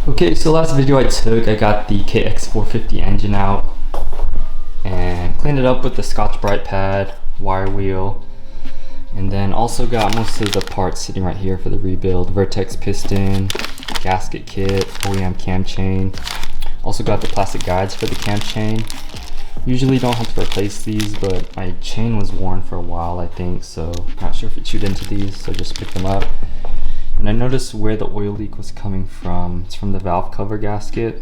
Okay, so last video I took, I got the KX450 engine out and cleaned it up with the Scotch-Brite pad, wire wheel, and then also got most of the parts sitting right here for the rebuild. Vertex Piston, gasket kit, OEM cam chain. Also got the plastic guides for the cam chain. Usually don't have to replace these, but my chain was worn for a while, I think, so not sure if it chewed into these, so just picked them up. And I noticed where the oil leak was coming from. It's from the valve cover gasket.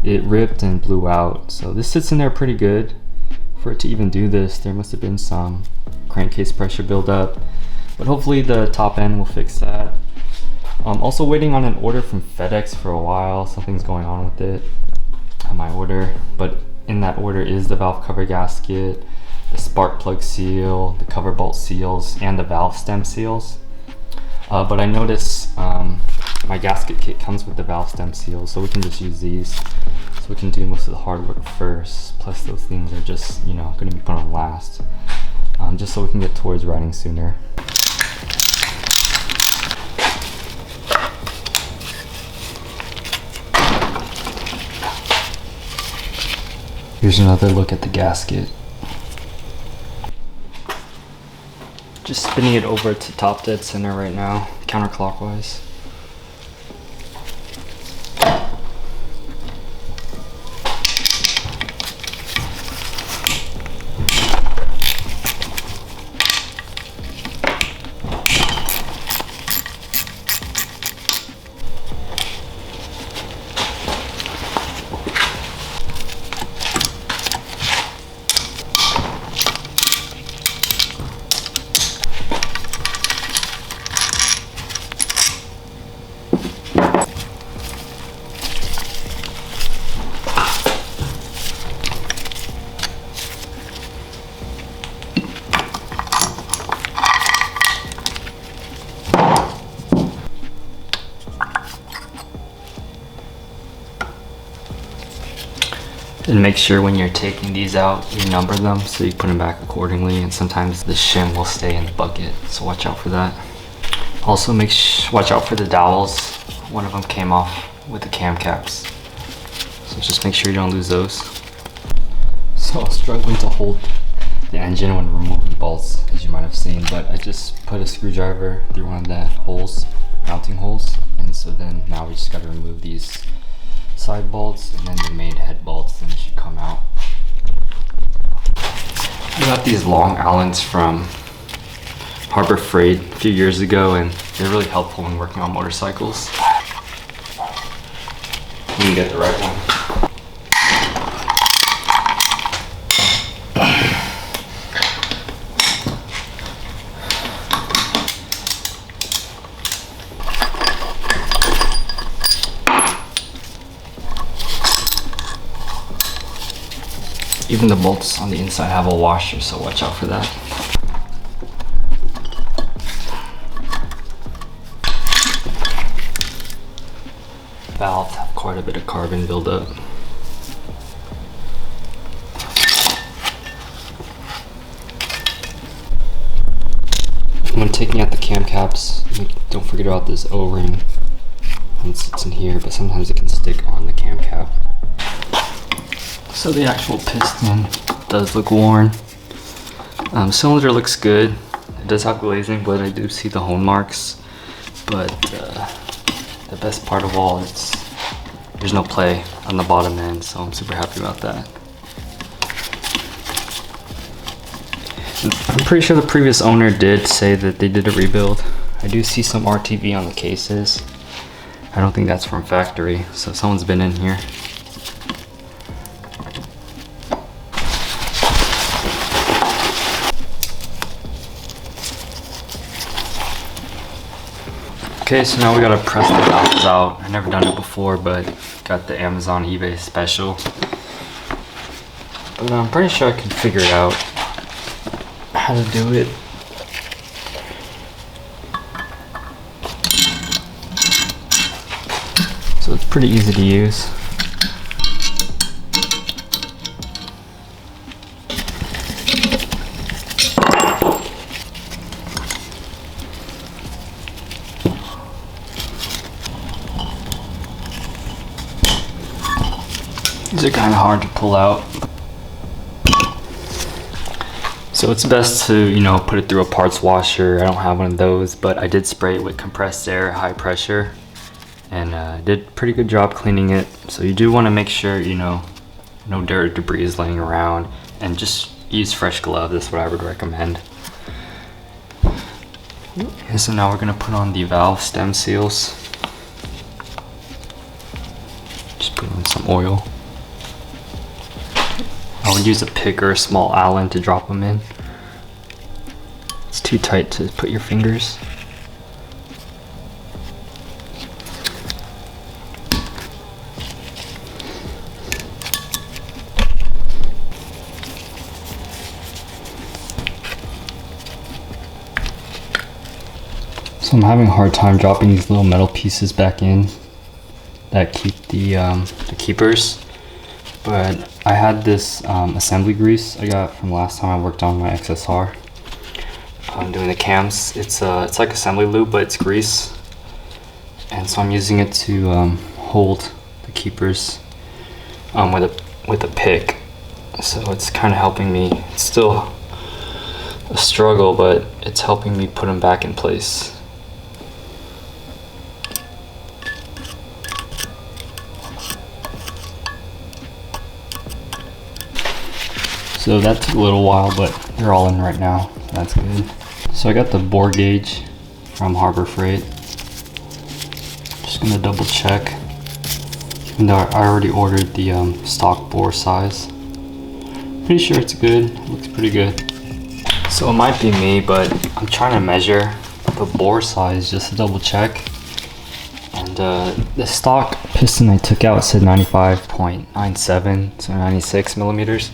It ripped and blew out. So this sits in there pretty good. For it to even do this, there must have been some crankcase pressure buildup. But hopefully the top end will fix that. I'm also waiting on an order from FedEx for a while. Something's going on with it on my order. But in that order is the valve cover gasket, the spark plug seal, the cover bolt seals, and the valve stem seals. But I noticed my gasket kit comes with the valve stem seals, so we can just use these. So we can do most of the hard work first. Plus those things are just, going to be put on last. Just so we can get towards riding sooner. Here's another look at the gasket. Just spinning it over to top dead center right now, counterclockwise. And make sure when you're taking these out, you number them so you put them back accordingly, and sometimes the shim will stay in the bucket, so watch out for that. Also watch out for the dowels. One of them came off with the cam caps, so just make sure you don't lose those. So I was struggling to hold the engine when removing bolts, as you might have seen, but I just put a screwdriver through one of the holes, mounting holes, and so then now we just got to remove these side bolts and then the main head bolts, and it should come out. I got these long Allens from Harbor Freight a few years ago, and they're really helpful when working on motorcycles. You can get the right one. Even the bolts on the inside have a washer, so watch out for that. Valves have quite a bit of carbon buildup. When taking out the cam caps, don't forget about this O-ring. It sits in here, but sometimes it can stick on the cam cap. So the actual piston does look worn. Cylinder looks good. It does have glazing, but I do see the hone marks. But the best part of all is there's no play on the bottom end, so I'm super happy about that. I'm pretty sure the previous owner did say that they did a rebuild. I do see some RTV on the cases. I don't think that's from factory, so someone's been in here. Okay, so now we gotta press the valves out. I've never done it before, but got the Amazon eBay special. But I'm pretty sure I can figure it out how to do it. So it's pretty easy to use. These are kind of hard to pull out. So it's best to, you know, put it through a parts washer. I don't have one of those, but I did spray it with compressed air, high pressure, and did a pretty good job cleaning it. So you do want to make sure, you know, no dirt or debris is laying around, and just use fresh gloves. That's what I would recommend. And so now we're gonna put on the valve stem seals. Just put on some oil. I would use a pick or a small Allen to drop them in. It's too tight to put your fingers. So I'm having a hard time dropping these little metal pieces back in that keep the keepers. But I had this assembly grease I got from last time I worked on my XSR. I'm doing the cams. It's like assembly lube, but it's grease. And so I'm using it to hold the keepers with a pick. So it's kind of helping me. It's still a struggle, but it's helping me put them back in place. So that took a little while, but they're all in right now. That's good. So I got the bore gauge from Harbor Freight. Just gonna double check. Even though I already ordered the stock bore size. Pretty sure it's good. It looks pretty good. So it might be me, but I'm trying to measure the bore size just to double check. And the stock piston I took out said 95.97, so 96 millimeters.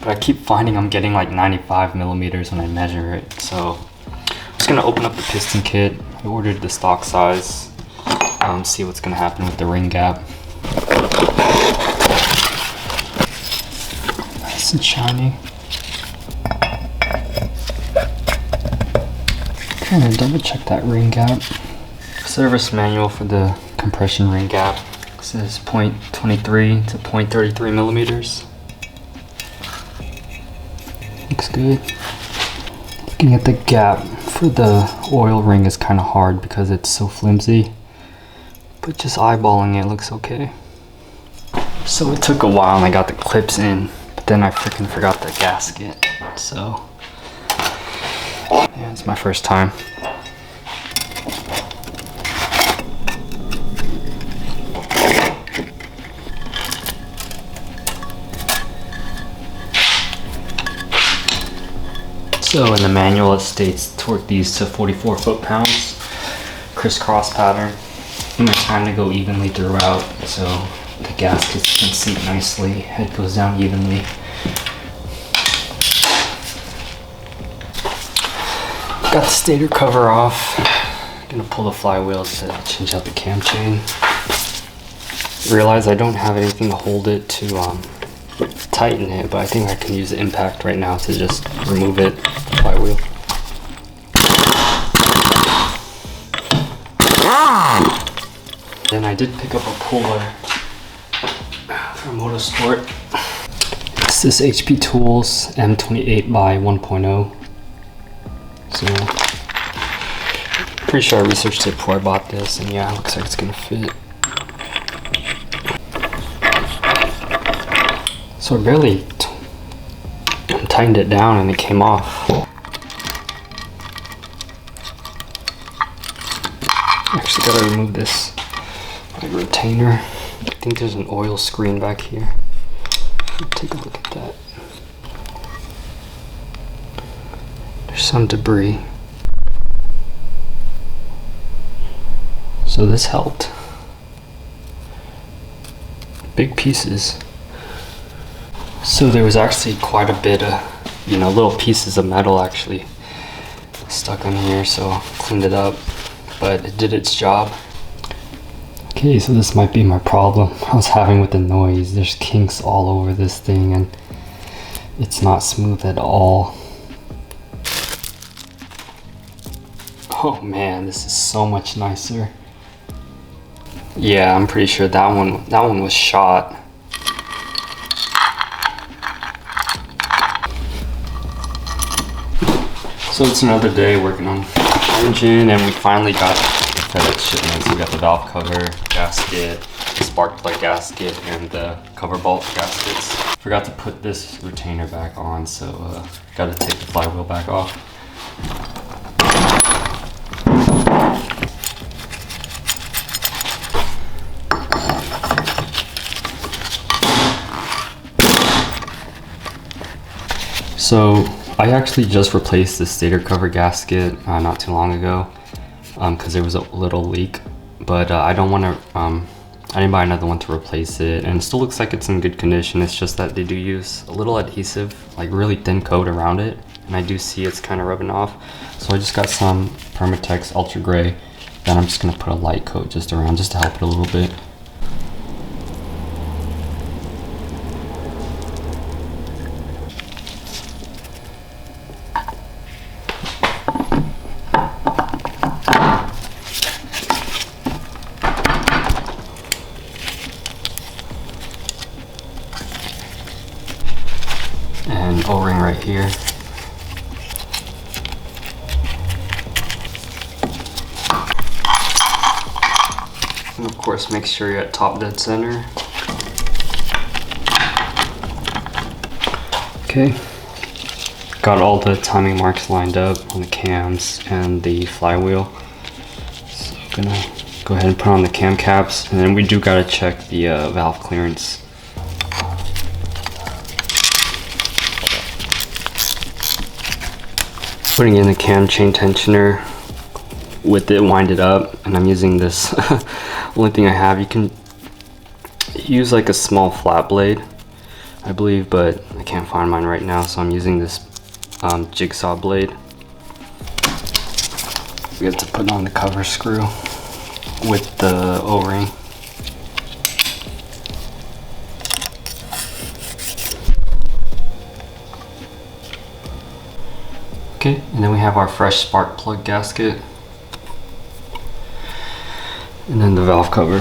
But I keep finding I'm getting like 95 millimeters when I measure it. So I'm just gonna open up the piston kit. I ordered the stock size. See what's gonna happen with the ring gap. Nice and shiny. Trying to double check that ring gap. Service manual for the compression ring gap. It says 0.23 to 0.33 millimeters. Looks good. Looking at the gap for the oil ring is kind of hard because it's so flimsy, but just eyeballing it looks okay. So it took a while and I got the clips in, but then I freaking forgot the gasket. So yeah, it's my first time. So in the manual it states torque these to 44 foot-pounds, crisscross pattern. And they're trying to go evenly throughout, so the gaskets can seat nicely, head goes down evenly. Got the stator cover off. Gonna pull the flywheel to change out the cam chain. Realize I don't have anything to hold it to tighten it, but I think I can use the impact right now to just remove it, the flywheel. Then I did pick up a puller from Motorsport. It's this HP Tools M28 by 1.0. So pretty sure I researched it before I bought this, and yeah, it looks like it's gonna fit. So I barely tightened it down and it came off. Actually gotta remove this retainer. I think there's an oil screen back here. Take a look at that. There's some debris. So this helped. Big pieces. So there was actually quite a bit of, little pieces of metal actually stuck on here, so I cleaned it up, but it did its job. Okay, so this might be my problem I was having with the noise. There's kinks all over this thing and it's not smooth at all. Oh man, this is so much nicer. Yeah, I'm pretty sure that one was shot. So it's another day working on the engine, and we finally got the FedEx shipments. We got the valve cover, gasket, the spark plug gasket, and the cover bolt gaskets. Forgot to put this retainer back on, so got to take the flywheel back off. So I actually just replaced the Stator cover gasket not too long ago because there was a little leak, but I don't want to, I didn't buy another one to replace it, and it still looks like it's in good condition. It's just that they do use a little adhesive, like really thin coat around it, and I do see it's kind of rubbing off. So I just got some Permatex Ultra Gray, then I'm just going to put a light coat just around just to help it a little bit. And O-ring right here. And of course, make sure you're at top dead center. Okay, got all the timing marks lined up on the cams and the flywheel. So I'm gonna go ahead and put on the cam caps, and then we do gotta check the valve clearance. Putting in the cam chain tensioner with it winded up, and I'm using this only thing I have. You can use like a small flat blade, I believe, but I can't find mine right now, so I'm using this jigsaw blade. We have to put on the cover screw with the O-ring. Okay, and then we have our fresh spark plug gasket, and then the valve cover.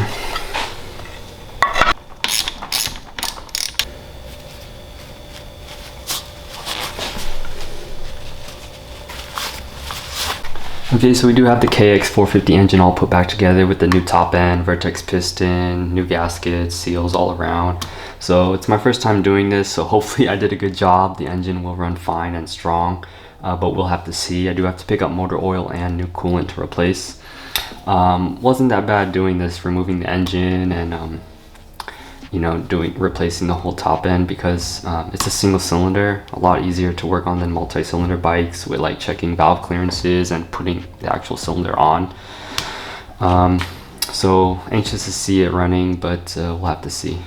Okay, so we do have the KX450 engine all put back together with the new top end, Vertex Piston, new gaskets, seals all around. So it's my first time doing this, so hopefully I did a good job. The engine will run fine and strong, but we'll have to see. I do have to pick up motor oil and new coolant to replace. Wasn't that bad doing this, removing the engine and you know, replacing the whole top end, because it's a single cylinder, a lot easier to work on than multi-cylinder bikes with like checking valve clearances and putting the actual cylinder on. So anxious to see it running, but we'll have to see.